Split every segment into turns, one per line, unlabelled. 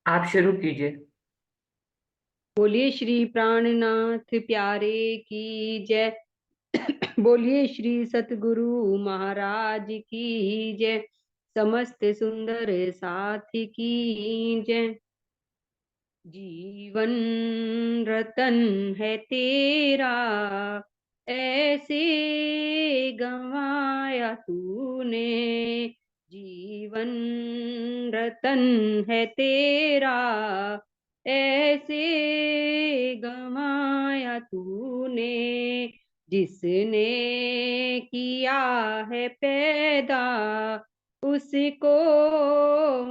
आप शुरू कीजिए।
बोलिए श्री प्राणनाथ प्यारे की जय। बोलिए श्री सतगुरु महाराज की जय। समस्त सुंदर साथी की जय। जीवन रतन है तेरा, ऐसे गंवाया तूने। जीवन रतन है तेरा, ऐसे गंवाया तूने। जिसने किया है पैदा, उसको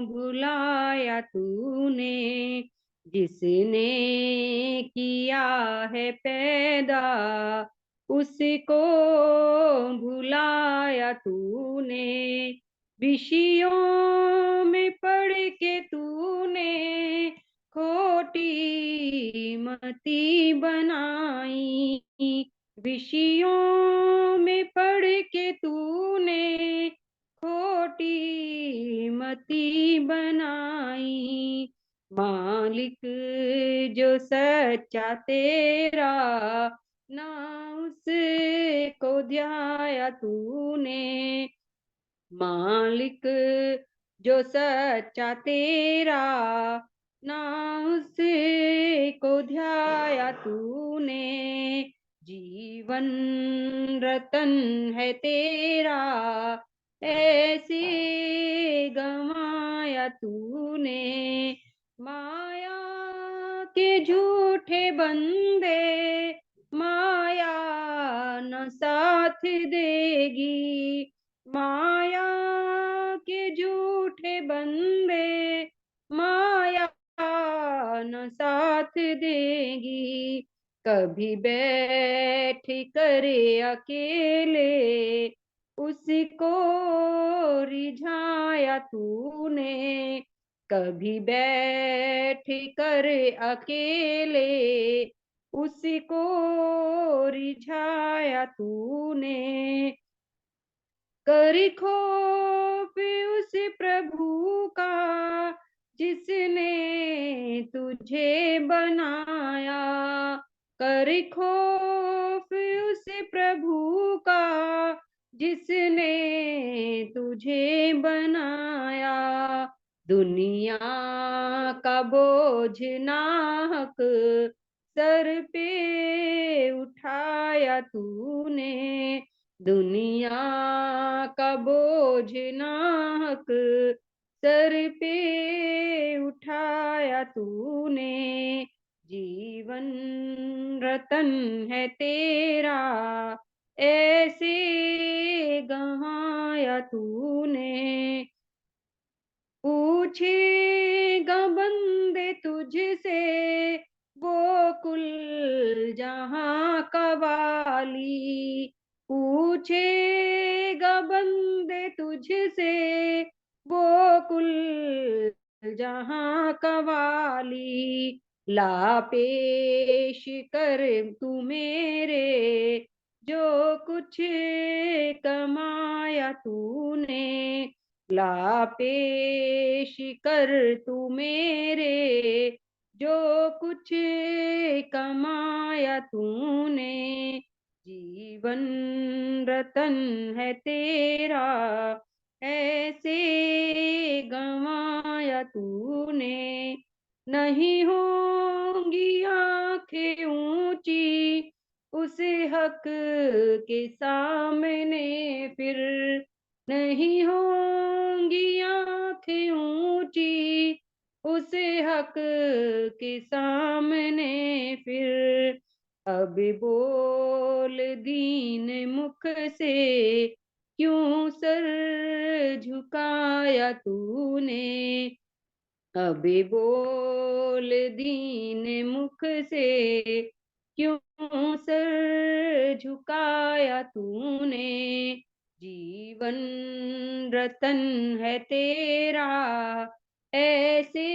भुलाया तूने। जिसने किया है पैदा, उसको भुलाया तूने। विषयों में पढ़ के तूने खोटी मती बनाई। विषयों में पढ़ के तूने खोटी मती बनाई। मालिक जो सच्चा तेरा, ना उसको ध्याया तूने। मालिक जो सच्चा तेरा, ना उसको ध्याया तूने। जीवन रतन है तेरा, ऐसे गंवाया तूने। माया के झूठे बंदे, माया न साथ देगी। माया के झूठे बंदे, माया न साथ देगी। कभी बैठ करे अकेले, उसको रिझाया तूने। कभी बैठ कर अकेले, उसको रिझाया तूने। कर खौफ उस प्रभु का, जिसने तुझे बनाया। कर खौफ उस प्रभु का, जिसने तुझे बनाया। दुनिया का बोझ नाहक सर पे उठाया तूने। दुनिया का बोझ नाहक सर पे उठाया तूने। जीवन रतन है तेरा, ऐसे गंवाया तूने। पूछेगा बंदे तुझसे, वो कुल जहां का वाली। पूछेगा बंदे तुझसे, वो कुल जहां का वाली। ला पेश कर तू मेरे, जो कुछ कमाया तूने। ला पेश कर तू मेरे, जो कुछ कमाया तूने। जीवन रतन है तेरा, ऐसे गंवाया तूने। नहीं होंगी आंखें ऊंची उस हक के सामने फिर। नहीं होंगी आंखें ऊंची उस हक के सामने फिर। अब बोल दीन मुख से, क्यों सर झुकाया तूने। अब बोल दीन मुख से, क्यों सर झुकाया तूने। जीवन रतन है तेरा, ऐसे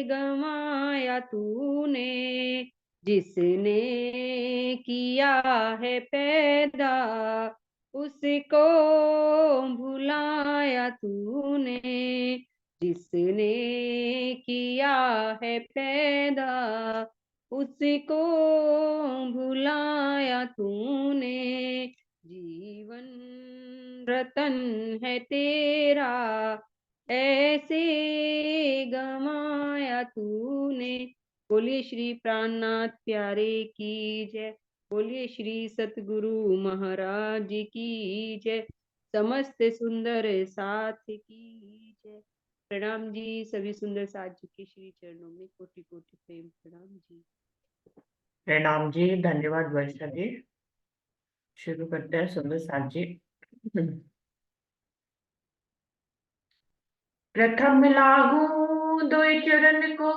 गंवाया तूने। जिसने किया है पैदा, उसको भुलाया तूने। जिसने किया है पैदा, उसको भुलाया तूने। जीवन रतन है तेरा, ऐसे गमाया तूने। बोलिए श्री प्राणनाथ प्यारे की जय। बोलिए श्री सतगुरु महाराज की जय। समस्त सुंदर साथ की जय। प्रणाम जी। सभी सुंदर साथ जी के श्री चरणों में कोटि कोटि प्रेम प्रणाम जी।
प्रणाम जी, धन्यवाद वर्षा जी। शुरू करते हैं सुंदर साथ जी। प्रथम लागू दुई चरण को,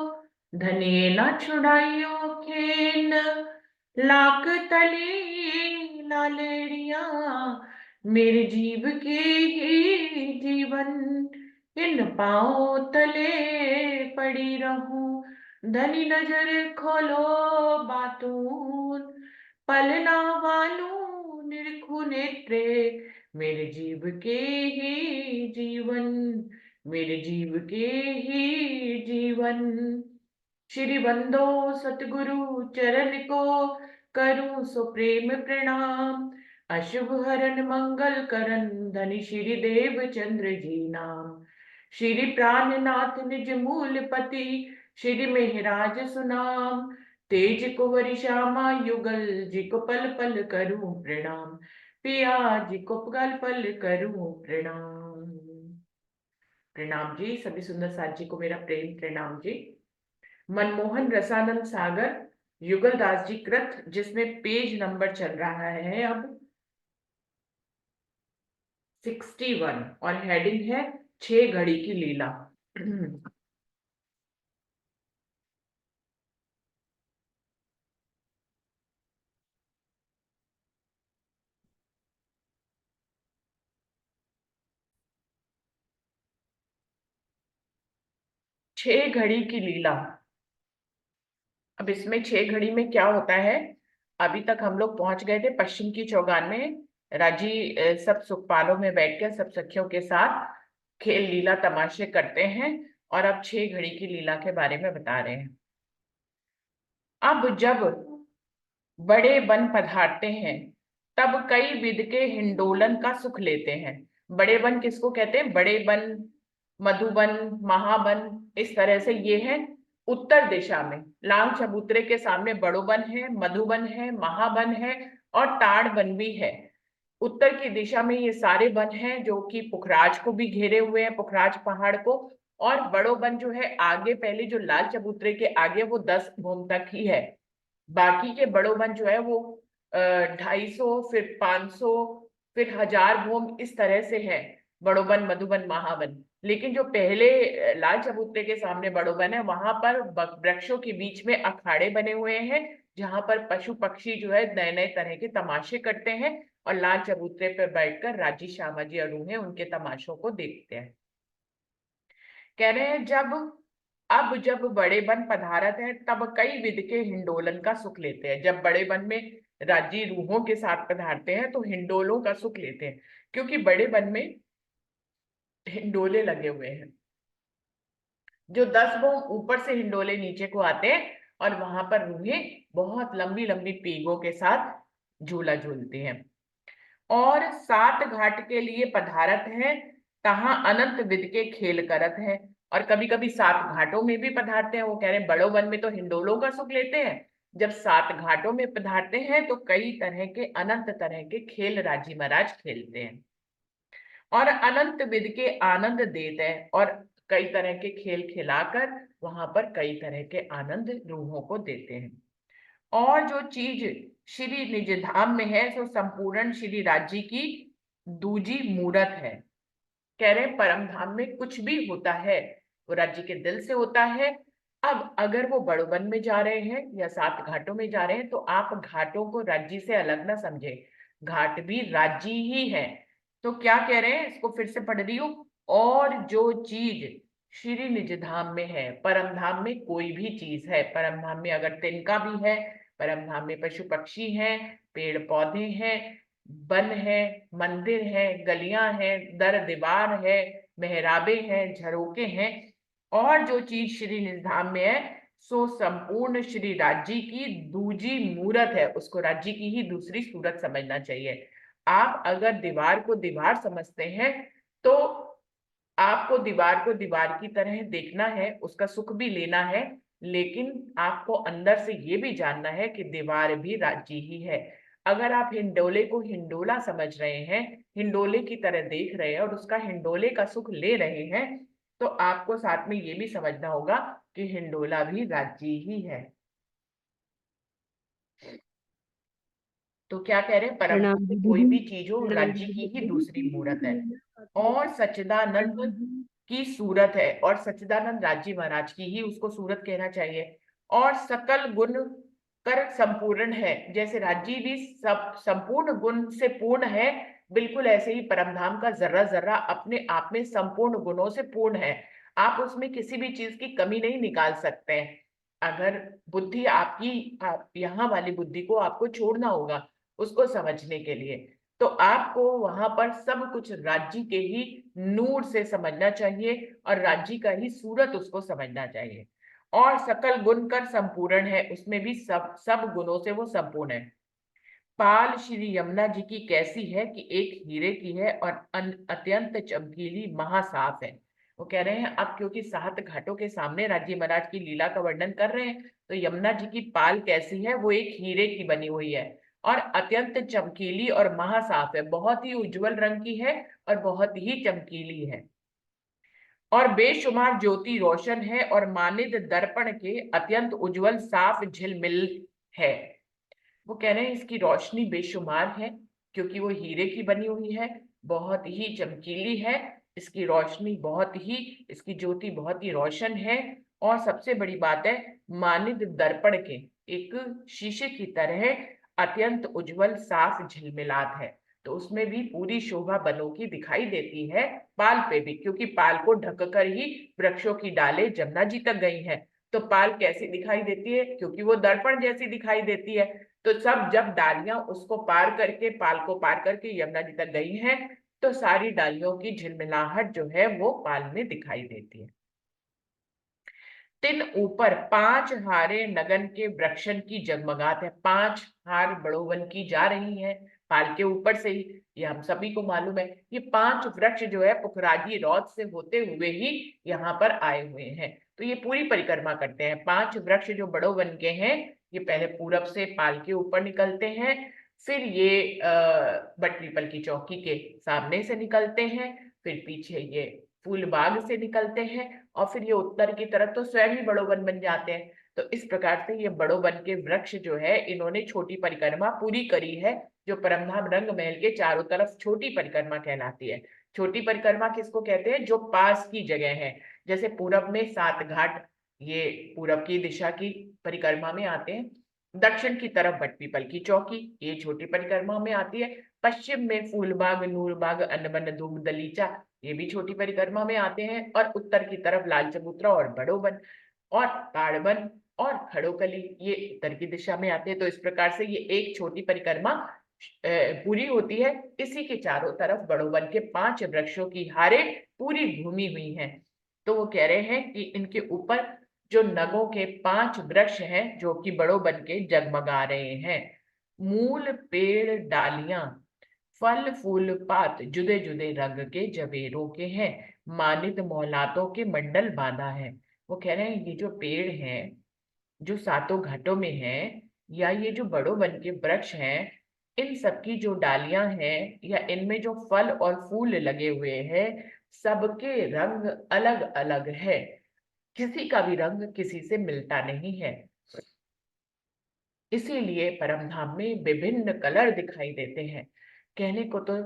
धनिये न छुड़ाइयो खेन। लाख तली लालेड़िया, मेरे जीव के ही जीवन। इन पाँव तले पड़ी रहूं, धनी नजर खोलो बातून। पलना वालू निरखु नेत्रे, मेरे जीव के ही जीवन। मेरे जीव के ही जीवन। श्री बंदो सतगुरु चरण को, करूं सो प्रेम प्रणाम। अशुभ हरन मंगल करन, धनी श्री देव चंद्र जी नाम। श्री प्राणनाथ निज मूल पति, श्री मेहराज सुनाम। तेज कुंवर श्यामा युगल, जी को पल पल करूं प्रणाम। पिया जी को पल पल करूं प्रणाम। प्रणाम जी। सभी सुंदर साथ जी को मेरा प्रेम प्रणाम जी। मनमोहन रसानंद सागर युगल दास जी कृत, जिसमें पेज नंबर चल रहा है अब 61 और हेडिंग है 6 घड़ी की लीला। 6 घड़ी की लीला। अब इसमें 6 घड़ी में क्या होता है? अभी तक हम लोग पहुंच गए थे पश्चिम की चौगान में। राजी सब सुखपालों में बैठकर सब सखियों के साथ खेल लीला तमाशे करते हैं, और अब 6 घड़ी की लीला के बारे में बता रहे हैं। अब जब बड़े बन पधारते हैं, तब कई विध के हिंडोलन का सुख लेते हैं। बड़े वन किसको कहते हैं? बड़े वन, मधुबन, महाबन, इस तरह से ये है उत्तर दिशा में। लाल चबूतरे के सामने बड़ो वन है, मधुबन है, महाबन है और ताड़ वन भी है। उत्तर की दिशा में ये सारे वन हैं जो कि पुखराज को भी घेरे हुए हैं, पुखराज पहाड़ को। और बड़ो वन जो है आगे, पहले जो लाल चबूतरे के आगे, वो 10 भूम तक ही है। बाकी के बड़ो वन जो है वो 250, फिर 500, फिर 1000 भूम, इस तरह से है बड़ो वन, मधुबन, महावन। लेकिन जो पहले लाल चबूतरे के सामने बड़ो वन है, वहां पर वृक्षों के बीच में अखाड़े बने हुए हैं, जहां पर पशु पक्षी जो है नए नए तरह के तमाशे करते हैं, और लाल चबूतरे पर बैठकर राजी श्यामा जी अरूहे उनके तमाशों को देखते हैं। कह रहे हैं जब बड़े बन पधारत है, तब कई विध के हिंडोलन का सुख लेते हैं। जब बड़े बन में राजी रूहों के साथ पधारते हैं तो हिंडोलों का सुख लेते हैं, क्योंकि बड़े बन में हिंडोले लगे हुए हैं। जो 10 भोम ऊपर से हिंडोले नीचे को आते हैं, और वहां पर रूहें बहुत लंबी लंबी पीगों के साथ झूला झूलती हैं। और 7 घाट के लिए पधारत है, तहां अनंत विध के खेल करत है। और कभी कभी 7 घाटों में भी पधारते हैं। वो कह रहे हैं बड़ो वन में तो हिंडोलों का सुख लेते हैं, जब 7 घाटों में पधारते हैं तो कई तरह के, अनंत तरह के खेल राजी महाराज खेलते हैं, और अनंत विध के आनंद देते हैं। और कई तरह के खेल खिलाकर वहां पर कई तरह के आनंद रूहों को देते हैं। और जो चीज श्री निज धाम में है, सो संपूर्ण श्री राज्य की दूजी मूरत है। कह रहे परम धाम में कुछ भी होता है वो राज्य के दिल से होता है। अब अगर वो बड़ोबन में जा रहे हैं या 7 घाटों में जा रहे हैं, तो आप घाटों को राज्य से अलग ना समझे, घाट भी राज्य ही है। तो क्या कह रहे हैं, इसको फिर से पढ़ रही हूं। और जो चीज श्री निज धाम में है, परम धाम में कोई भी चीज है, परम धाम में अगर तिनका भी है, परम धाम में पशु पक्षी हैं, पेड़ पौधे हैं, वन है, मंदिर है, गलियां हैं, दर दीवार है, मेहराबे हैं, झरोके हैं, और जो चीज श्री निधाम में है सो संपूर्ण श्री राज्य की दूजी मूरत है, उसको राज्य की ही दूसरी सूरत समझना चाहिए। आप अगर दीवार को दीवार समझते हैं तो आपको दीवार को दीवार की तरह देखना है, उसका सुख भी लेना है, लेकिन आपको अंदर से ये भी जानना है कि दीवार भी राज्य ही है। अगर आप हिंडोले को हिंडोला समझ रहे हैं, हिंडोले की तरह देख रहे हैं और उसका हिंडोले का सुख ले रहे हैं, तो आपको साथ में ये भी समझना होगा कि हिंडोला भी राज्य ही है। तो क्या कह रहे हैं,
प्रणाम
परमात्मा में कोई
दीदी।
भी चीज हो
प्रणाम
राज्य की ही दूसरी मूरत है।
दीदी।
और सच्चिदानंद
प्रणाम जी।
की सूरत है, और सच्चिदानंद राज्य महाराज की ही उसको सूरत कहना चाहिए। और सकल गुण कर संपूर्ण है, जैसे राज्य भी सब संपूर्ण गुण से पूर्ण है, बिल्कुल ऐसे ही परमधाम का जर्रा जर्रा अपने आप में संपूर्ण गुणों से पूर्ण है। आप उसमें किसी भी चीज की कमी नहीं निकाल सकते हैं। अगर बुद्धि आपकी, आप यहाँ वाली बुद्धि को आपको छोड़ना होगा उसको समझने के लिए, तो आपको वहां पर सब कुछ राज्य के ही नूर से समझना चाहिए और राज्य का ही सूरत उसको समझना चाहिए। और सकल गुण कर संपूर्ण है, उसमें भी सब सब गुणों से वो संपूर्ण है। पाल श्री यमुना जी की कैसी है कि एक हीरे की है और अत्यंत चमकीली महासाफ है। वो कह रहे हैं अब क्योंकि 7 घाटों के सामने राज्य महाराज की लीला का वर्णन कर रहे हैं, तो यमुना जी की पाल कैसी है, वो एक हीरे की बनी हुई है और अत्यंत चमकीली और महासाफ है, बहुत ही उज्जवल रंग की है और बहुत ही चमकीली है। और बेशुमार ज्योति रोशन है और मानिद दर्पण के अत्यंत उज्जवल साफ झिलमिल है। वो कह रहे हैं इसकी रोशनी बेशुमार है, क्योंकि वो हीरे की बनी हुई है, बहुत ही चमकीली है, इसकी रोशनी बहुत ही, इसकी ज्योति बहुत ही रोशन है। और सबसे बड़ी बात है, मानिद दर्पण के, एक शीशे की तरह अत्यंत उज्जवल साफ झिलमिलात है। तो उसमें भी पूरी शोभा बनों की दिखाई देती है, पाल पे भी, क्योंकि पाल को ढककर ही वृक्षों की डालें जमुना जी तक गई हैं। तो पाल कैसी दिखाई देती है, क्योंकि वो दर्पण जैसी दिखाई देती है। तो सब जब डालियां उसको पार करके, पाल को पार करके यमुना जी तक गई हैं, तो सारी डालियों की झिलमिलाहट जो है वो पाल में दिखाई देती है। तिन ऊपर 5 हारे नगन के वृक्षन की जगमगात है, 5 हार बड़ोवन की जा रही हैं पाल के ऊपर से ही, ये हम सभी को मालूम है। ये 5 वृक्ष जो है पुखराजी रौद से होते हुए ही यहाँ पर आए हुए हैं, तो ये पूरी परिक्रमा करते हैं। 5 वृक्ष जो बड़ोवन के हैं, ये पहले पूरब से पाल के ऊपर निकलते हैं, फिर ये बट पीपल की चौकी के सामने से निकलते हैं, फिर पीछे ये फूलबाग से निकलते हैं, और फिर ये उत्तर की तरफ तो स्वयं ही बड़ोवन बन जाते हैं। तो इस प्रकार से ये बड़ोवन के वृक्ष जो है, इन्होंने छोटी परिक्रमा पूरी करी है, जो परमधाम रंग महल के चारों तरफ छोटी परिक्रमा कहलाती है। छोटी परिक्रमा किसको कहते हैं, जो पास की जगह है। जैसे पूरब में 7 घाट, ये पूरब की दिशा की परिक्रमा में आते हैं। दक्षिण की तरफ बटपीपल की चौकी, ये छोटी परिक्रमा में आती है। पश्चिम में फूलबाग, नूरबाग, अनबन, धूम, दलीचा, ये भी छोटी परिक्रमा में आते हैं। और उत्तर की तरफ लाल चबूतरा और बड़ोबन और ताड़बन और खड़ोकली, ये उत्तर की दिशा में आते हैं। तो इस प्रकार से ये एक छोटी परिक्रमा पूरी होती है। इसी के चारों तरफ बड़ोबन के 5 वृक्षों की हारे पूरी घूमी हुई हैं। तो वो कह रहे हैं कि इनके ऊपर जो नगों के 5 वृक्ष हैं, जो कि बड़ोबन के जगमगा रहे हैं। मूल, पेड़, डालियां, फल, फूल, पात जुदे जुदे रंग के जवेरों के हैं, मानित मौलातों के मंडल बांधा है। वो कह रहे हैं ये जो पेड़ हैं, जो 7 घाटों में हैं, या ये जो बड़ों वन के वृक्ष हैं, इन सबकी जो डालियां हैं या इनमें जो फल और फूल लगे हुए हैं, सबके रंग अलग अलग है, किसी का भी रंग किसी से मिलता नहीं है। इसीलिए परमधाम में विभिन्न कलर दिखाई देते हैं। कहने को तो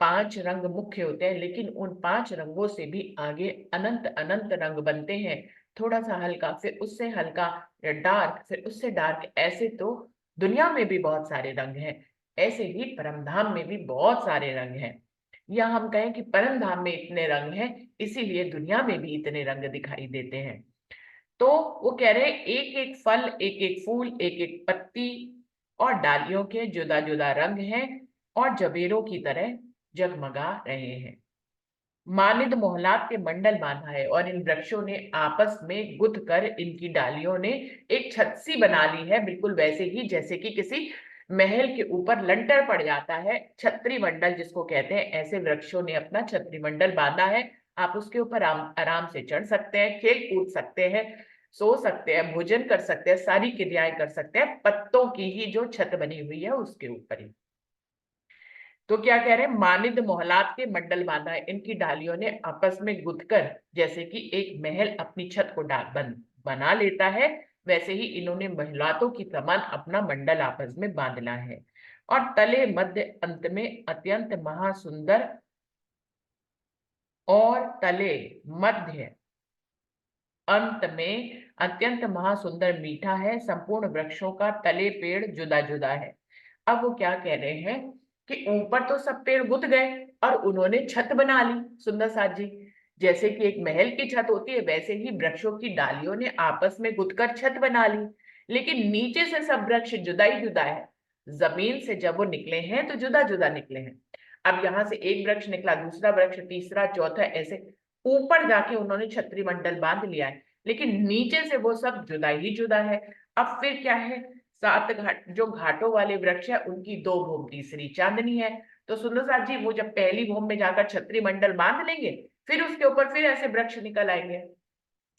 5 रंग मुख्य होते हैं, लेकिन उन 5 रंगों से भी आगे अनंत अनंत रंग बनते हैं। थोड़ा सा हल्का, फिर उससे हल्का, डार्क, फिर उससे डार्क, ऐसे तो दुनिया में भी बहुत सारे रंग हैं, ऐसे ही परमधाम में भी बहुत सारे रंग हैं। या हम कहें कि परमधाम में इतने रंग हैं, इसीलिए दुनिया में भी इतने रंग दिखाई देते हैं। तो वो कह रहे हैं एक एक फल, एक एक फूल, एक एक पत्ती और डालियों के जुदा जुदा रंग हैं और जबेरों की तरह जगमगा रहे हैं। मानिद मोहलात के मंडल बांधा है, और इन वृक्षों ने आपस में गुथ कर इनकी डालियों ने एक छत सी बना ली है, बिल्कुल वैसे ही जैसे कि किसी महल के ऊपर लंटर पड़ जाता है, छत्री मंडल जिसको कहते हैं। ऐसे वृक्षों ने अपना छत्री मंडल बांधा है। आप उसके ऊपर आराम से चढ़ सकते हैं, खेल कूद सकते हैं, सो सकते हैं, भोजन कर सकते हैं, सारी क्रियाएं कर सकते हैं, पत्तों की ही जो छत बनी हुई है उसके ऊपर ही। तो क्या कह रहे हैं, मानिद मोहलात के मंडल बांधा है, इनकी डालियों ने आपस में गुथकर जैसे कि एक महल अपनी छत को बना लेता है, वैसे ही इन्होंने महलातों की समान अपना मंडल आपस में बांधना है। और तले मध्य अंत में अत्यंत महासुंदर, और तले मध्य अंत में अत्यंत महासुंदर मीठा है। संपूर्ण वृक्षों का तले पेड़ जुदा जुदा है। अब वो क्या कह रहे हैं कि ऊपर तो सब पेड़ गुथ गए और उन्होंने छत बना ली सुंदर साथ जी। जैसे कि एक महल की छत होती है, वैसे ही वृक्षों की डालियों ने आपस में गुथकर छत बना ली। लेकिन नीचे से सब वृक्ष जुदा ही जुदा है। जमीन से जब वो निकले हैं तो जुदा जुदा निकले हैं। अब यहां से एक वृक्ष निकला, दूसरा वृक्ष, तीसरा, चौथा, ऐसे ऊपर जाके उन्होंने छत्री मंडल बांध लिया है, लेकिन नीचे से वो सब जुदा ही जुदा है। अब फिर क्या है, सात घाट, जो घाटों वाले वृक्ष है उनकी दो भूम तीसरी चांदनी है। तो सुंदर साथ जी वो जब पहली भूम में जाकर छत्री मंडल बांध लेंगे, फिर उसके ऊपर फिर ऐसे वृक्ष निकल आएंगे,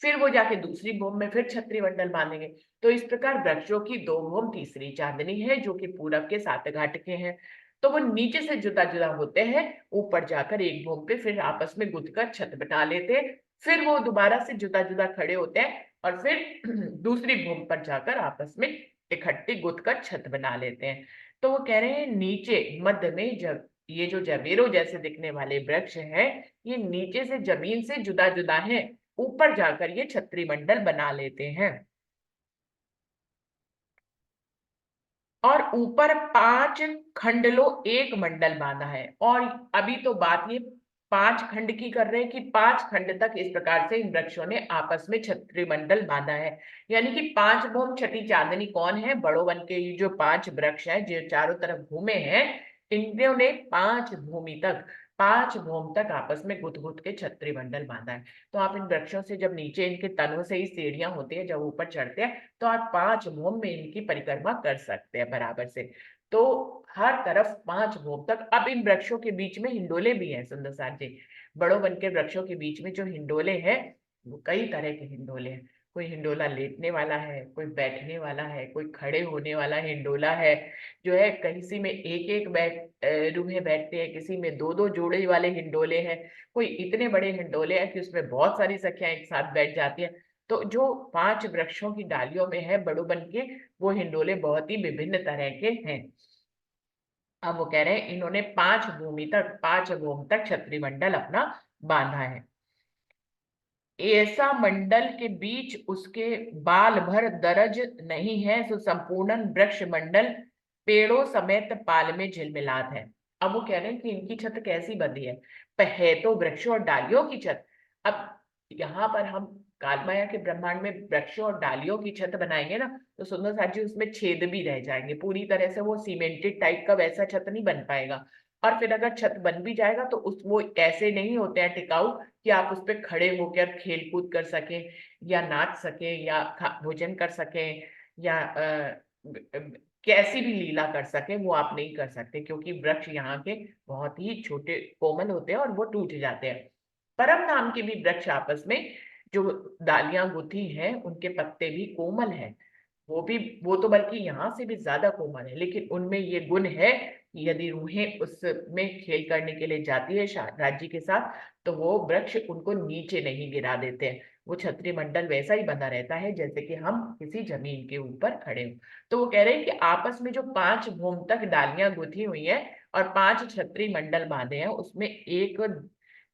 फिर वो जाके दूसरी भूम में फिर छत्री मंडल बांधेंगे। तो इस प्रकार वृक्षों की दो भूम तीसरी चांदनी है, जो कि पूरब के सात घाट के हैं। तो वो नीचे से जुदा जुदा होते हैं, ऊपर जाकर एक भूम पे फिर आपस में गुथकर छत बना लेते हैं, फिर वो दोबारा से जुदा जुदा खड़े होते हैं और फिर दूसरी भूम पर जाकर आपस में इकट्ठी गुथकर छत बना लेते हैं। तो वो कह रहे हैं नीचे मध्य में जब ये जो जवेरों जैसे दिखने वाले वृक्ष हैं, ये नीचे से जमीन से जुदा जुदा हैं, ऊपर जाकर ये छत्री मंडल बना लेते हैं। और ऊपर पांच खंडलो एक मंडल बांधा है। और अभी तो बात ये पांच खंड की कर रहे हैं कि पांच खंड तक इस प्रकार से इन वृक्षों ने आपस में छत्री मंडल बांधा है। यानी कि पांच भूम छठी चांदनी कौन है, बड़ो वन के ये जो पांच वृक्ष हैं जो चारों तरफ घूमे हैं, इन्होंने पांच भूमि तक, पांच भूम तक आपस में गुथ गुथ के छत्री मंडल बांधा है। तो आप इन वृक्षों से जब नीचे इनके तनों से ही सीढ़ियां होती है, जब ऊपर चढ़ते हैं तो आप पांच भूम में इनकी परिक्रमा कर सकते हैं बराबर से। तो हर तरफ पांच भूम तक। अब इन वृक्षों के बीच में हिंडोले भी हैं सुंदर साथ जी। बड़ों वन के वृक्षों के बीच में जो हिंडोले हैं, वो कई तरह के हिंडोले हैं। कोई हिंडोला लेटने वाला है, कोई बैठने वाला है, कोई खड़े होने वाला हिंडोला है, जो है किसी में एक एक रूहे बैठते हैं, किसी में दो दो जोड़े वाले हिंडोले हैं, कोई इतने बड़े हिंडोले हैं कि उसमें बहुत सारी सखियां एक साथ बैठ जाती हैं। तो जो पांच वृक्षों की डालियों में है बड़ो बन के, वो हिंडोले बहुत ही विभिन्न तरह के हैं। अब वो कह रहे हैं इन्होंने पांच भूमि तक छत्री मंडल अपना बांधा है। ऐसा मंडल के बीच उसके बाल भर दरज नहीं है, सो संपूर्ण वृक्ष मंडल पेड़ों समेत पाल में झिलमिलात है। अब वो कह रहे हैं कि इनकी छत कैसी बंधी है, है तो वृक्षों और डालियों की छत। अब यहाँ पर हम कालमाया के ब्रह्मांड में वृक्षों और डालियों की छत बनाएंगे ना, तो सुंदर साथ जी उसमें छेद भी रह जाएंगे, पूरी तरह से वो सीमेंटेड टाइप का वैसा छत नहीं बन पाएगा। और फिर अगर छत बन भी जाएगा तो उस वो ऐसे नहीं होते हैं टिकाऊ कि आप उस पर खड़े होकर खेल कूद कर सके, या नाच सके, या भोजन कर सके, या कैसी भी लीला कर सके, वो आप नहीं कर सकते, क्योंकि वृक्ष यहाँ के बहुत ही छोटे कोमल होते हैं और वो टूट जाते हैं। परम नाम के भी वृक्ष आपस में जो डालियां गुथी हैं, उनके पत्ते भी कोमल हैं। वो तो बल्कि यहाँ से भी ज्यादा कोमल है, लेकिन उनमें ये गुण है कि यदि रूहें उसमें खेल करने के लिए जाती है राज्य के साथ, तो वो वृक्ष उनको नीचे नहीं गिरा देते हैं। वो छत्री मंडल वैसा ही बना रहता है जैसे कि हम किसी जमीन के ऊपर खड़े हों। तो वो कह रहे हैं कि आपस में जो पांच भूम तक डालियां गुथी हुई हैं और पांच छत्री मंडल बांधे हैं, उसमें एक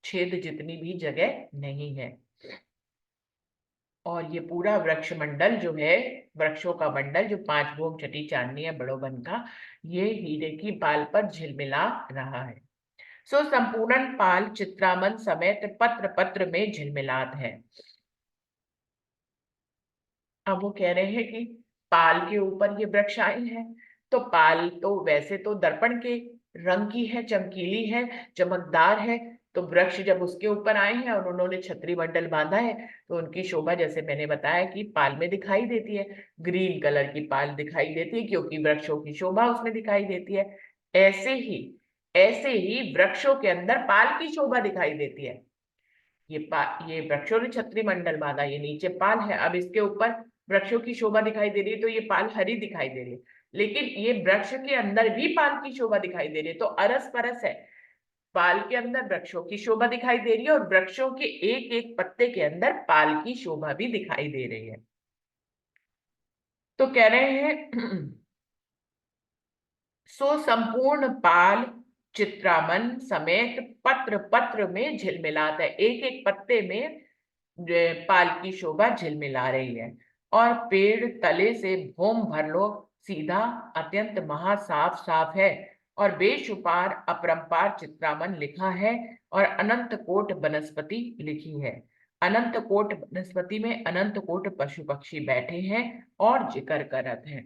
छेद जितनी भी जगह नहीं है। और ये पूरा वृक्ष मंडल जो है, वृक्षों का मंडल जो पांच भूम छठी चांदनी है बड़ो वन का, ये हीरे की पाल पर झिलमिला रहा है। सो संपूर्ण पाल चित्रामन समेत पत्र पत्र में झिलमिलात है। अब वो कह रहे हैं कि पाल के ऊपर ये वृक्ष आए हैं, तो पाल तो वैसे तो दर्पण के रंग की है, चमकीली है, चमकदार है। तो वृक्ष जब उसके ऊपर आए हैं और उन्होंने छतरी मंडल बांधा है तो उनकी शोभा जैसे मैंने बताया कि पाल में दिखाई देती है, ग्रीन कलर की पाल दिखाई देती है क्योंकि वृक्षों की शोभा उसमें दिखाई देती है। ऐसे ही ऐसे ही वृक्षों के अंदर पाल की शोभा दिखाई देती है। ये वृक्षों ने छतरी मंडल बांधा, ये नीचे पाल है, अब इसके ऊपर वृक्षों की शोभा दिखाई दे रही है तो ये पाल हरी दिखाई दे रही है, लेकिन ये वृक्ष के अंदर भी पाल की शोभा दिखाई दे रही है, तो अरस परस है। पाल के अंदर वृक्षों की शोभा दिखाई दे रही है और वृक्षों के एक एक पत्ते के अंदर पाल की शोभा भी दिखाई दे रही है। तो कह रहे हैं सो संपूर्ण पाल चित्रामन समेत पत्र पत्र में झिलमिलाता है, एक एक पत्ते में पाल की शोभा झिलमिला रही है। और पेड़ तले से भूम भर लो सीधा अत्यंत महासाफ साफ है, और बेशुमार अपरंपार चित्रामन लिखा है, और अनंत कोट वनस्पति लिखी है। अनंत कोट वनस्पति में अनंत कोट पशु पक्षी बैठे हैं और जिक्र करत हैं।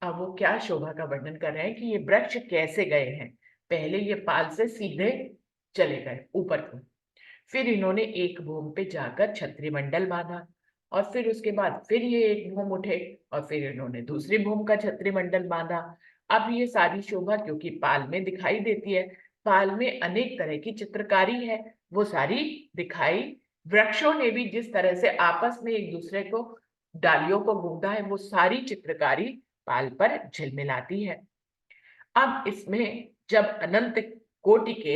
अब वो क्या शोभा का वर्णन कर रहे हैं कि ये वृक्ष कैसे गए हैं। पहले ये पाल से सीधे चले गए ऊपर को, फिर इन्होंने एक भूम पे जाकर छतरी मंडल बांधा, और फिर उसके बाद फिर ये एक भूम उठे और फिर इन्होंने दूसरी भूम का छतरी मंडल बांधा। अब ये सारी शोभा क्योंकि पाल में दिखाई देती है, पाल में अनेक तरह की चित्रकारी है, वो सारी दिखाई, वृक्षों ने भी जिस तरह से आपस में एक दूसरे को डालियों को गूंदा है वो सारी चित्रकारी पाल पर झिलमिलाती है। अब इसमें जब अनंत कोटि के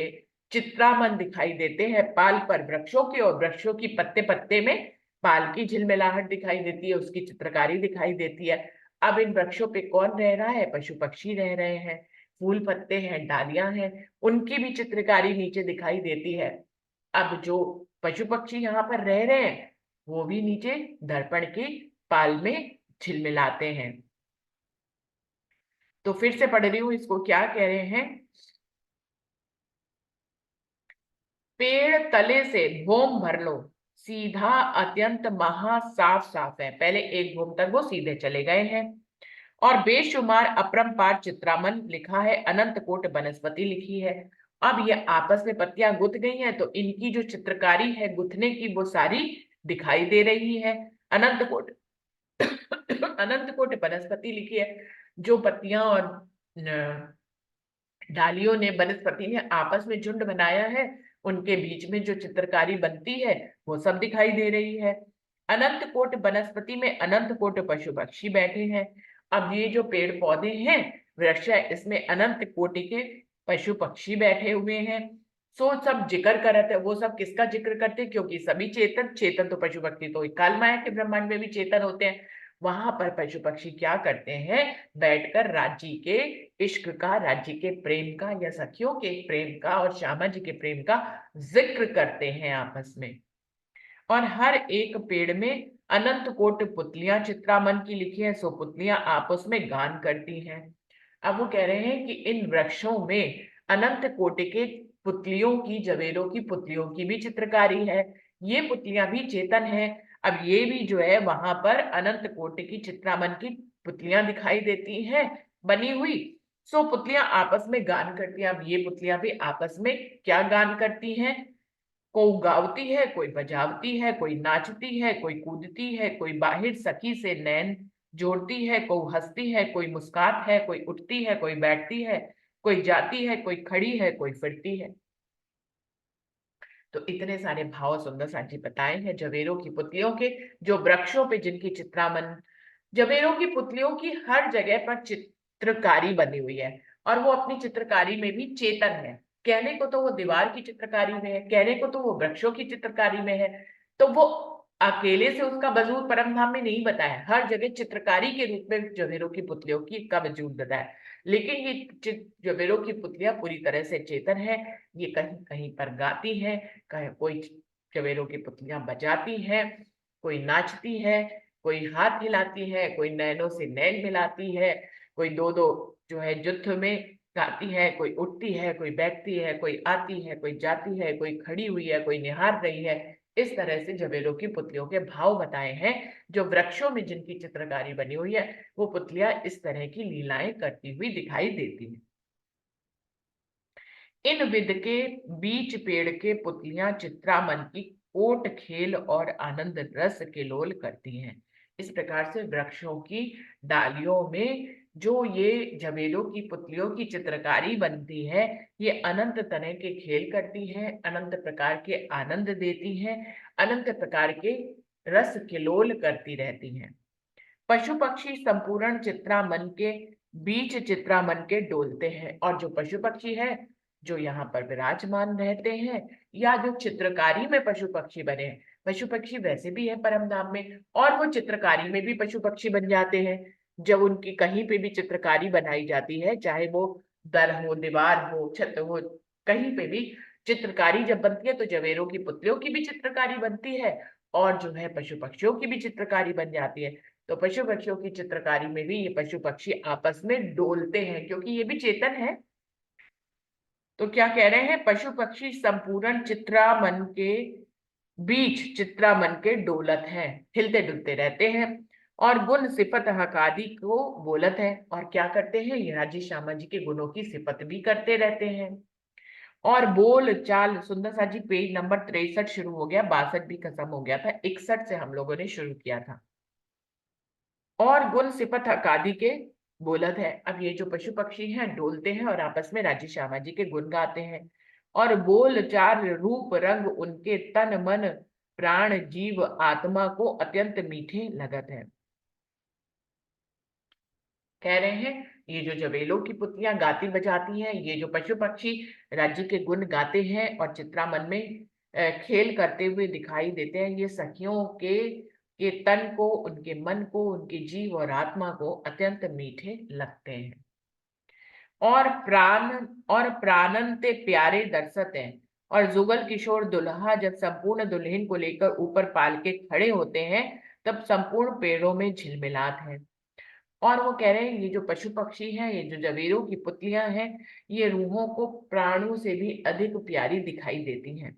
चित्रामन दिखाई देते हैं पाल पर वृक्षों के, और वृक्षों की पत्ते पत्ते में पाल की झिलमिलाहट दिखाई देती है, उसकी चित्रकारी दिखाई देती है। अब इन वृक्षों पे कौन रह रहा है? पशु पक्षी रह रहे हैं, फूल पत्ते हैं, डालियां हैं, उनकी भी चित्रकारी नीचे दिखाई देती है। अब जो पशु पक्षी यहाँ पर रह रहे हैं वो भी नीचे दर्पण की पाल में झिलमिलाते हैं। तो फिर से पढ़ रही हूं, इसको क्या कह रहे हैं? पेड़ तले से भूम भर लो सीधा अत्यंत महा साफ साफ है, पहले एक भूम तक वो सीधे चले गए हैं। और बेशुमार अपरंपार चित्रामन लिखा है, अनंत कोट वनस्पति लिखी है। अब ये आपस में पत्तियां गुथ गई हैं तो इनकी जो चित्रकारी है गुथने की वो सारी दिखाई दे रही है। अनंत कोट अनंत कोट वनस्पति लिखी है, जो पत्तियां और डालियों ने, वनस्पति ने आपस में झुंड बनाया है, उनके बीच में जो चित्रकारी बनती है वो सब दिखाई दे रही है। अनंत कोट वनस्पति में अनंत कोट पशु पक्षी बैठे हैं। अब ये जो पेड़ पौधे हैं, वृक्ष है, इसमें अनंत कोटि के पशु पक्षी बैठे हुए हैं। सो सब जिक्र करते हैं, वो सब किसका जिक्र करते हैं? क्योंकि सभी चेतन, चेतन तो पशु पक्षी तो काल माया के ब्रह्मांड में भी चेतन होते हैं, वहां पर पशु पक्षी क्या करते हैं? बैठकर राज्य के इश्क का, राज्य के प्रेम का, या सखियों के प्रेम का और श्यामा जी के प्रेम का जिक्र करते हैं आपस में। और हर एक पेड़ में अनंत कोट पुतलियां चित्रामन की लिखी है, सो पुतलियां आपस में गान करती हैं। अब वो कह रहे हैं कि इन वृक्षों में अनंत कोटि के पुतलियों की, जवेरों की पुतलियों की भी चित्रकारी है, ये पुतलियां भी चेतन है। अब ये भी जो है वहां पर अनंत कोटि की चित्रामन की पुतलियां दिखाई देती हैं बनी हुई। सो पुतलियां आपस में गान करती हैं। अब ये पुतलियां भी आपस में क्या गान करती हैं? कोई गावती है, कोई बजावती है, कोई नाचती है, कोई कूदती है, कोई बाहिर सखी से नैन जोड़ती है, कोई हंसती है, कोई मुस्कात है, कोई उठती है, कोई बैठती है, कोई जाती है, कोई खड़ी है, कोई फिरती है। तो इतने सारे भाव सुंदर सा जी बताए हैं जवेरों की पुतलियों के, जो वृक्षों पे जिनकी चित्रामन, जवेरों की पुतलियों की हर जगह पर चित्रकारी बनी हुई है, और वो अपनी चित्रकारी में भी चेतन है। कहने को तो वो दीवार की चित्रकारी में है, कहने को तो वो वृक्षों की चित्रकारी में है, तो वो अकेले से उसका वजूद परम धाम में नहीं बताया, हर जगह चित्रकारी के रूप में जवेरों की पुतलियों की का वजूद बताया। लेकिन ये जवेरों की पुतलियां पूरी तरह से चेतन है, ये कहीं कहीं पर गाती है, कहीं कोई जवेरों की पुतलियां बजाती हैं, कोई नाचती है, कोई हाथ हिलाती है, कोई नैनों से नैन मिलाती है, कोई दो दो जो है जुत्थ में गाती है, कोई उठती है, कोई बैठती है, कोई आती है, कोई जाती है, कोई खड़ी हुई है, कोई निहार रही है। इस तरह से जवेरों की पुतलियों के भाव बताए हैं। जो वृक्षों में जिनकी चित्रकारी बनी हुई है वो पुतलियां इस तरह की लीलाएं करती हुई दिखाई देती हैं। इन विद के बीच पेड़ के पुतलियां चित्रामन की कोट खेल और आनंद रस किलोल करती हैं। इस प्रकार से वृक्षों की डालियों में जो ये झबेलों की पुतलियों की चित्रकारी बनती है, ये अनंत तरह के खेल करती है, अनंत प्रकार के आनंद देती है, अनंत प्रकार के रस किलोल करती रहती हैं। पशु पक्षी संपूर्ण चित्रामन के बीच चित्रामन के डोलते हैं, और जो पशु पक्षी है जो यहाँ पर विराजमान रहते हैं, या जो चित्रकारी में पशु पक्षी बने हैं, पशु पक्षी वैसे भी है परम धाम में, और वो चित्रकारी में भी पशु पक्षी बन जाते हैं। जब उनकी कहीं पे भी चित्रकारी बनाई जाती है, चाहे वो दर हो, दीवार हो, छत हो, कहीं पे भी चित्रकारी जब बनती है तो जवेरों की पुतलियों की भी चित्रकारी बनती है, और जो है पशु पक्षियों की भी चित्रकारी बन जाती है। तो पशु पक्षियों की चित्रकारी में भी ये पशु पक्षी आपस में डोलते हैं, क्योंकि ये भी चेतन है। तो क्या कह रहे हैं, पशु पक्षी संपूर्ण चित्रामन के बीच चित्रामन के डोलत हैं, हिलते डुलते रहते हैं, और गुण सिफत हकादी को बोलत है। और क्या करते हैं, ये राजी श्यामा जी के गुणों की सिफत भी करते रहते हैं। और बोल चाल, सुंदर सा जी पेज नंबर 63 शुरू हो गया, 62 भी खत्म हो गया था, 61 से हम लोगों ने शुरू किया था। और गुण सिफत अकादी के बोलत है। अब ये जो पशु पक्षी हैं डोलते हैं और आपस में राजी श्यामा जी के गुण गाते हैं। और बोल चार रूप रंग उनके तन मन प्राण जीव आत्मा को अत्यंत मीठे लगत है। कह रहे हैं ये जो जबेलों की पुतलियां गाती बजाती हैं, ये जो पशु पक्षी राज्य के गुण गाते हैं और चित्रामन में खेल करते हुए दिखाई देते हैं, ये सखियों के तन को, उनके मन को, उनके जीव और आत्मा को अत्यंत मीठे लगते हैं। और प्राणंते प्यारे दर्शत हैं। और जुगल किशोर दुल्हा जब संपूर्ण दुल्हन को लेकर ऊपर पाल के खड़े होते हैं, तब संपूर्ण पेड़ों में झिलमिलात है। और वो कह रहे हैं ये जो पशु पक्षी हैं, ये जो जवेरों की पुतलियां हैं, ये रूहों को प्राणों से भी अधिक प्यारी दिखाई देती हैं।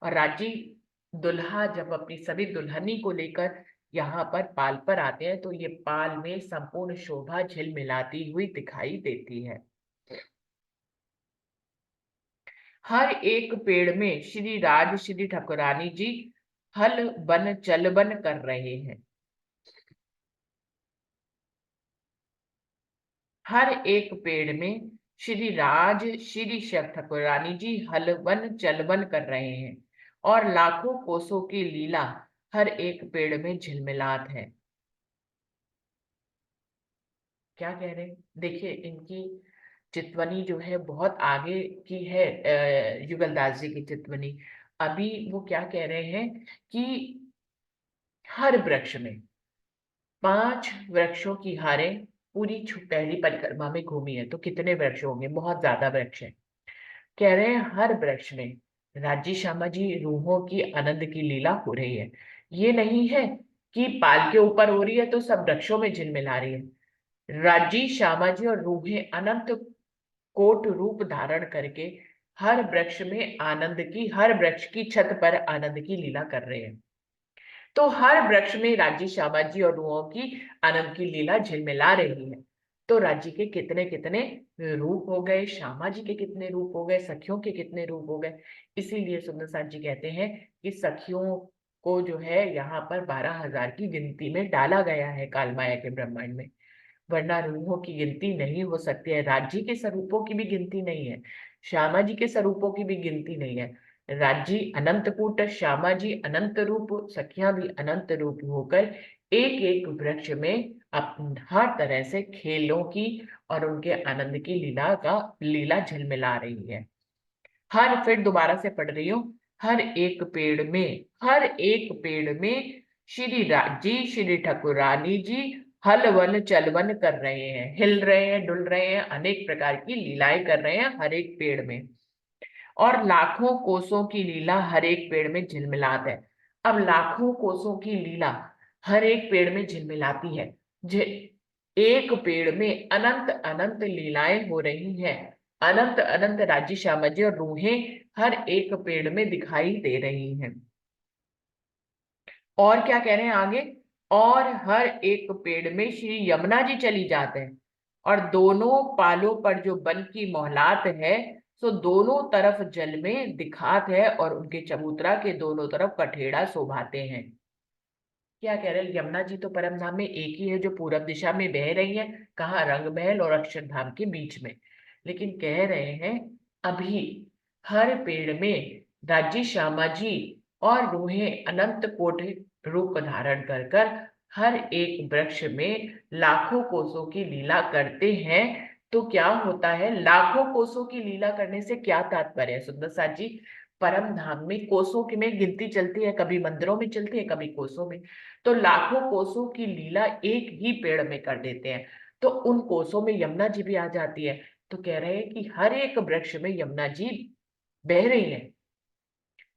और राजी दुल्हा जब अपनी सभी दुल्हनी को लेकर यहाँ पर पाल पर आते हैं, तो ये पाल में संपूर्ण शोभा झिलमिलाती हुई दिखाई देती है। हर एक पेड़ में श्री राज श्री ठाकुरानी जी हल बन चल बन कर रहे हैं। हर एक पेड़ में श्री राज श्री शिव ठाकुरानी जी हलवन चलवन कर रहे हैं, और लाखों कोसों की लीला हर एक पेड़ में झिलमिलात है। क्या कह रहे हैं, देखिए इनकी चितवनी जो है बहुत आगे की है, युगलदास जी की चितवनी। अभी वो क्या कह रहे हैं कि हर वृक्ष में 5 वृक्षों की हारें पूरी पहली परिक्रमा में घूमी है, तो कितने वृक्ष होंगे, बहुत ज्यादा वृक्ष है। कह रहे हैं हर वृक्ष में राजी श्यामा जी रूहों की आनंद की लीला हो रही है। ये नहीं है कि पाल के ऊपर हो रही है तो सब वृक्षों में झिलमिला रही है। राजी श्यामा जी और रूहें अनंत कोट रूप धारण करके हर वृक्ष में आनंद की, हर वृक्ष की छत पर आनंद की लीला कर रहे हैं। तो हर वृक्ष में राज्य श्यामा जी और रूहों की आनंद की लीला झिलमिला रही है। तो राज्य के कितने कितने रूप हो गए, श्यामा जी के कितने रूप हो गए, सखियों के कितने रूप हो गए। इसीलिए सुंदर साथ जी कहते हैं कि सखियों को जो है यहाँ पर 12,000 की गिनती में डाला गया है काल माया के ब्रह्मांड में, वरना रूहों की गिनती नहीं हो सकती है। राज्य के स्वरूपों की भी गिनती नहीं है, श्यामा जी के स्वरूपों की भी गिनती नहीं है। राज्य अनंत कूट, श्यामा जी अनंत रूप, सखियां भी अनंत रूप होकर एक एक वृक्ष में हर तरह से खेलों की और उनके आनंद की लीला झिलमिला रही है। फिर दोबारा से पढ़ रही हूँ। हर एक पेड़ में श्री राजी श्री ठाकुरानी जी हलवन चलवन कर रहे हैं, हिल रहे हैं, डुल रहे हैं, अनेक प्रकार की लीलाएं कर रहे हैं हर एक पेड़ में। और लाखों कोसों की लीला हर एक पेड़ में झिलमिलात है। अब लाखों कोसों की लीला हर एक पेड़ में झिलमिलाती है। एक पेड़ में अनंत अनंत लीलाएं हो रही हैं, अनंत अनंत राज्य श्यामा जी और रूहें हर एक पेड़ में दिखाई दे रही हैं। और क्या कह रहे हैं आगे, और हर एक पेड़ में श्री यमुना जी चली जाते हैं, और दोनों पालों पर जो वन की मोहलात है सो दोनों तरफ जल में दिखात है और उनके चबूतरा के दोनों तरफ कठेड़ा शोभाते हैं। क्या कह रहे हैं, यमुना जी तो परम धाम में एक ही है जो पूरब दिशा में बह रही है, कहाँ, रंग महल और अक्षरधाम के बीच में। लेकिन कह रहे हैं अभी हर पेड़ में राजी श्यामा जी और रूहें अनंत कोटि रूप धारण कर कर हर एक वृक्ष में लाखों कोसों की लीला करते हैं। तो क्या होता है, लाखों कोसों की लीला करने से क्या तात्पर्य है सुंदर साथ जी? परम धाम में कोसों की में गिनती चलती है, कभी मंदिरों में चलती है, कभी कोसों में। तो लाखों कोसों की लीला एक ही पेड़ में कर देते हैं, तो उन कोसों में यमुना जी भी आ जाती है। तो कह रहे हैं कि हर एक वृक्ष में यमुना जी बह रही है।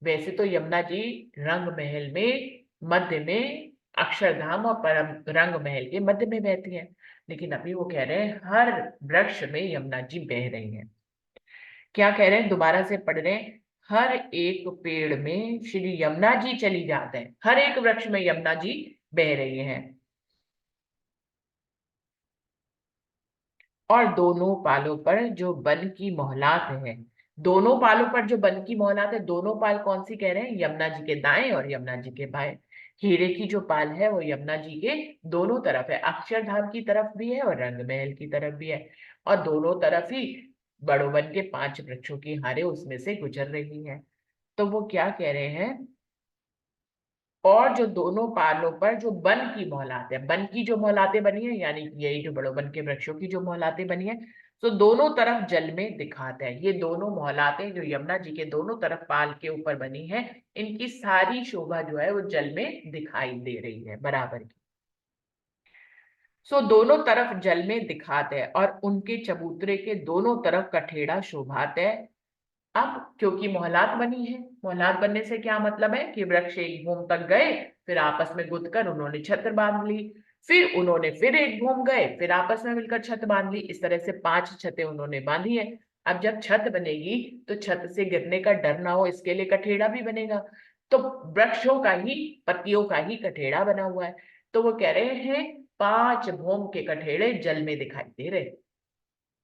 वैसे तो यमुना जी रंग महल में मध्य में, अक्षरधाम और परम रंग महल के मध्य में बहती है, लेकिन अभी वो कह रहे हैं हर वृक्ष में यमुना जी बह रही है। क्या कह रहे हैं, दोबारा से पढ़ रहे हैं, हर एक पेड़ में श्री यमुना जी चली जाते हैं, हर एक वृक्ष में यमुना जी बह रही हैं। और दोनों पालों पर जो वन की मोहलात है, दोनों पालों पर जो वन की मोहलात है, दोनों पाल कौन सी कह रहे हैं, यमुना जी के दाएं और यमुना जी के बाएं। हीरे की जो पाल है वो यमुना जी के दोनों तरफ है, अक्षरधाम की तरफ भी है और रंग महल की तरफ भी है। और दोनों तरफ ही बड़ो वन के 5 वृक्षों की हारे उसमें से गुजर रही है। तो वो क्या कह रहे हैं, और जो दोनों पालों पर जो वन की मोहलात है, वन की जो मोहलातें बनी है, यानी कि यही जो बड़ो वन के वृक्षों की जो मोहलातें बनी है, तो दोनों तरफ जल में दिखाते हैं। ये दोनों मोहलातें जो यमुना जी के दोनों तरफ पाल के ऊपर बनी है, इनकी सारी शोभा जो है वो जल में दिखाई दे रही है बराबर की। सो दोनों तरफ जल में दिखाते हैं और उनके चबूतरे के दोनों तरफ कठेड़ा शोभाते है। अब क्योंकि मोहलात बनी है, मोहलात बनने से क्या मतलब है कि वृक्ष एक घूम तक गए, फिर आपस में गुद कर उन्होंने छत बांध ली, फिर उन्होंने फिर एक घूम गए, फिर आपस में मिलकर छत बांध ली, इस तरह से 5 छतें उन्होंने बांधी है। अब जब छत बनेगी तो छत से गिरने का डर ना हो, इसके लिए कठेड़ा भी बनेगा। तो वृक्षों का ही, पत्तियों का ही कठेड़ा बना हुआ है। तो वो कह रहे हैं 5 भौम के कठेड़े जल में दिखाई दे रहे,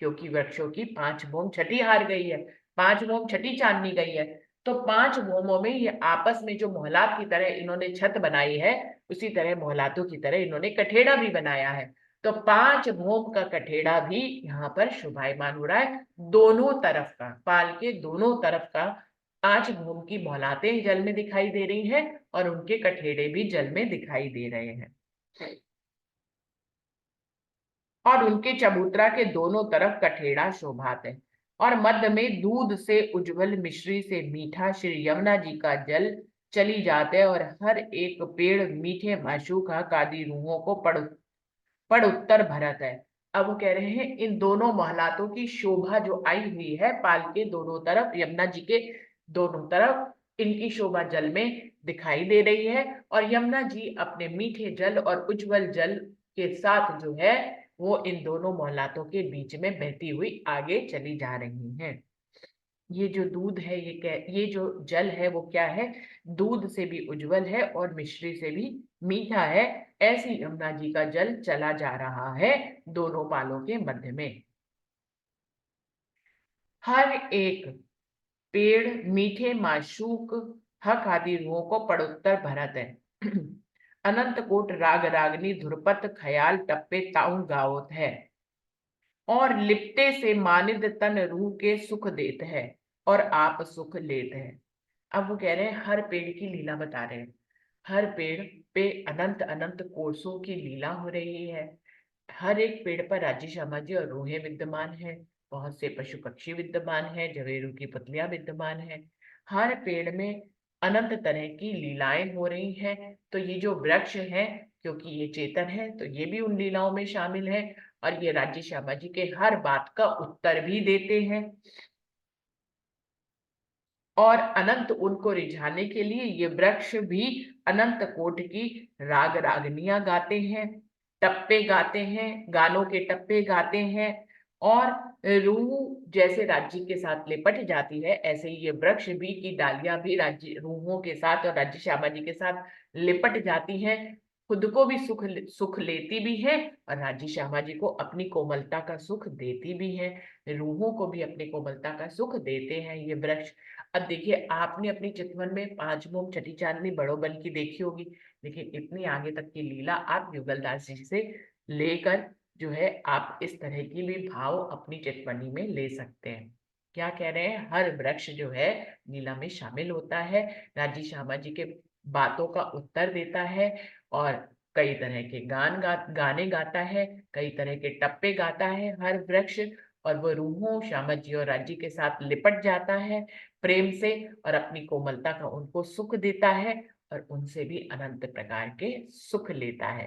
क्योंकि वृक्षों की 5 भौम छठी हार गई है, 5 भौम छठी चांदनी गई है। तो 5 भौमों में ये आपस में जो मोहलात की तरह इन्होंने छत बनाई है, उसी तरह मोहलातों की तरह इन्होंने कठेड़ा भी बनाया है। तो 5 भौम का कठेड़ा भी यहाँ पर शोभायमान हो रहा है, दोनों तरफ का, पाल के दोनों तरफ का 5 भौम की मोहलातें जल में दिखाई दे रही हैं और उनके कठेड़े भी जल में दिखाई दे रहे हैं। और उनके चबूतरा के दोनों तरफ कठेड़ा शोभाते हैं। और मध्य में दूध से उज्जवल मिश्री से मीठा श्री यमुना जी का जल चली जाते हैं और हर एक पेड़ मीठे माशूक कादी रूहों को पड़ उत्तर भरत है। अब वो कह रहे हैं इन दोनों महलातों की शोभा जो आई हुई है पाल के दोनों तरफ, यमुना जी के दोनों तरफ, इनकी शोभा जल में दिखाई दे रही है। और यमुना जी अपने मीठे जल और उज्जवल जल के साथ जो है वो इन दोनों मोहल्लातों के बीच में बहती हुई आगे चली जा रही हैं। ये जो दूध है, ये जो जल है वो क्या है, दूध से भी उज्जवल है और मिश्री से भी मीठा है। ऐसी यमुना जी का जल चला जा रहा है दोनों पालों के मध्य में। हर एक पेड़ मीठे माशूक हक आदि रूहों को पड़ोत्तर भरत है। अनंत कोट राग रागनी धुरपत खयाल टप्पे ताऊ गावत है, और लिपटे से मानिद तन रूह के सुख देत है, और आप सुख लेत है। अब वो कह रहे हैं हर पेड़ की लीला बता रहे हैं, हर पेड़ पे अनंत अनंत कोसों की लीला हो रही है। हर एक पेड़ पर राज्य सामाजी और रूहें विद्यमान है, बहुत से पशु पक्षी विद्यमान है, जवेरू की पतलियां विद्यमान है। हर पेड़ में अनंत तरह की लीलाएं हो रही हैं। तो ये जो वृक्ष है, क्योंकि ये चेतन है, तो ये भी उन लीलाओं में शामिल है और ये राज्य श्यामा जी के हर बात का उत्तर भी देते हैं। और अनंत उनको रिझाने के लिए ये वृक्ष भी अनंत कोट की राग रागनियां गाते हैं, टप्पे गाते हैं, गानों के टप्पे गाते हैं। और रूह जैसे राज्य के साथ लिपट जाती है, ऐसे ही ये वृक्ष भी की डालियां भी राज्य रूहों के साथ और राज्य श्यामा जी के साथ लिपट जाती हैं। खुद को भी सुख लेती भी है और राजी श्यामा जी को अपनी कोमलता का सुख देती भी है, रूहों को भी अपनी कोमलता का सुख देते हैं ये वृक्ष। अब देखिए, आपने अपनी चितवन में 5 मोम छठी चांदनी बड़ों बन की देखी होगी, लेकिन इतनी आगे तक की लीला आप युगलदास जी से लेकर जो है आप इस तरह की भी भाव अपनी चितवनी में ले सकते हैं। क्या कह रहे हैं, हर वृक्ष जो है लीला में शामिल होता है, राजी श्यामा जी के बातों का उत्तर देता है और कई तरह के गाने गाता है, कई तरह के टप्पे गाता है हर वृक्ष। और वो रूहों श्यामा जी और राजी के साथ लिपट जाता है प्रेम से और अपनी कोमलता का उनको सुख देता है और उनसे भी अनंत प्रकार के सुख लेता है।